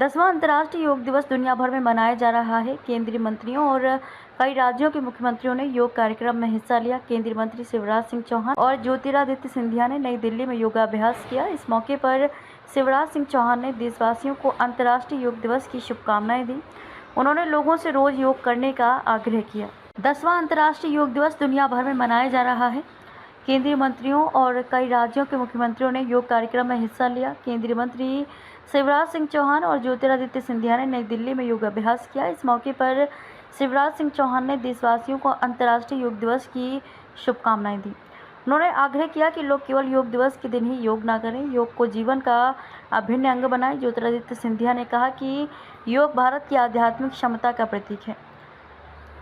10वां अंतर्राष्ट्रीय योग दिवस दुनिया भर में मनाया जा रहा है। केंद्रीय मंत्रियों और कई राज्यों के मुख्यमंत्रियों ने योग कार्यक्रम में हिस्सा लिया। केंद्रीय मंत्री शिवराज सिंह चौहान और ज्योतिरादित्य सिंधिया ने नई दिल्ली में योगाभ्यास किया। इस मौके पर शिवराज सिंह चौहान ने देशवासियों को अंतर्राष्ट्रीय योग दिवस की शुभकामनाएं दी। उन्होंने लोगों से रोज योग करने का आग्रह किया। 10वां अंतर्राष्ट्रीय योग दिवस दुनिया भर में मनाया जा रहा है। केंद्रीय मंत्रियों और कई राज्यों के मुख्यमंत्रियों ने योग कार्यक्रम में हिस्सा लिया। केंद्रीय मंत्री शिवराज सिंह चौहान और ज्योतिरादित्य सिंधिया ने नई दिल्ली में योगाभ्यास किया। इस मौके पर शिवराज सिंह चौहान ने देशवासियों को अंतर्राष्ट्रीय योग दिवस की शुभकामनाएं दी। उन्होंने आग्रह किया कि लोग केवल योग दिवस के दिन ही योग ना करें, योग को जीवन का अभिन्न अंग बनाएं। ज्योतिरादित्य सिंधिया ने कहा कि योग भारत की आध्यात्मिक क्षमता का प्रतीक है।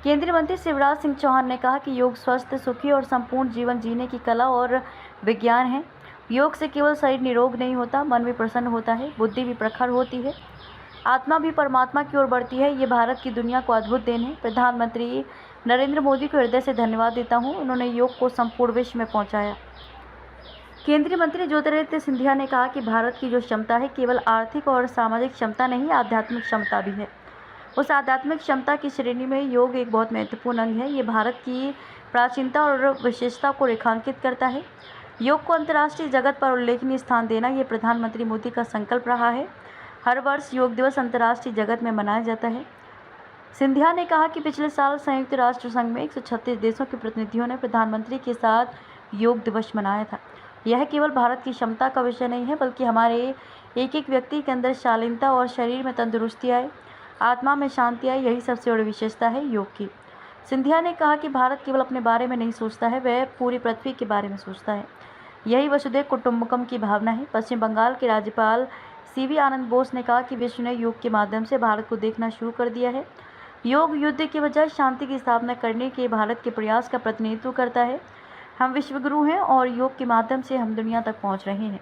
केंद्रीय मंत्री शिवराज सिंह चौहान ने कहा कि योग स्वस्थ, सुखी और संपूर्ण जीवन जीने की कला और विज्ञान है। योग से केवल शरीर निरोग नहीं होता, मन भी प्रसन्न होता है, बुद्धि भी प्रखर होती है, आत्मा भी परमात्मा की ओर बढ़ती है। ये भारत की दुनिया को अद्भुत देन है। प्रधानमंत्री नरेंद्र मोदी को हृदय से धन्यवाद देता हूँ, उन्होंने योग को संपूर्ण विश्व में पहुँचाया। केंद्रीय मंत्री ज्योतिरादित्य सिंधिया ने कहा कि भारत की जो क्षमता है केवल आर्थिक और सामाजिक क्षमता नहीं, आध्यात्मिक क्षमता भी है। उस आध्यात्मिक क्षमता की श्रेणी में योग एक बहुत महत्वपूर्ण अंग है। ये भारत की प्राचीनता और विशेषता को रेखांकित करता है। योग को अंतर्राष्ट्रीय जगत पर उल्लेखनीय स्थान देना ये प्रधानमंत्री मोदी का संकल्प रहा है। हर वर्ष योग दिवस अंतर्राष्ट्रीय जगत में मनाया जाता है। सिंधिया ने कहा कि पिछले साल संयुक्त राष्ट्र संघ में 136 देशों के प्रतिनिधियों ने प्रधानमंत्री के साथ योग दिवस मनाया था। यह केवल भारत की क्षमता का विषय नहीं है, बल्कि हमारे एक एक व्यक्ति के अंदर शालीनता और शरीर में तंदुरुस्ती आए, आत्मा में शांति आए, यही सबसे बड़ी विशेषता है योग की। सिंधिया ने कहा कि भारत केवल अपने बारे में नहीं सोचता है, वह पूरी पृथ्वी के बारे में सोचता है। यही वसुधैव कुटुंबकम की भावना है। पश्चिम बंगाल के राज्यपाल सीवी आनंद बोस ने कहा कि विश्व ने योग के माध्यम से भारत को देखना शुरू कर दिया है। योग युद्ध के बजाय शांति की स्थापना करने के भारत के प्रयास का प्रतिनिधित्व करता है। हम विश्वगुरु हैं और योग के माध्यम से हम दुनिया तक पहुंच रहे हैं।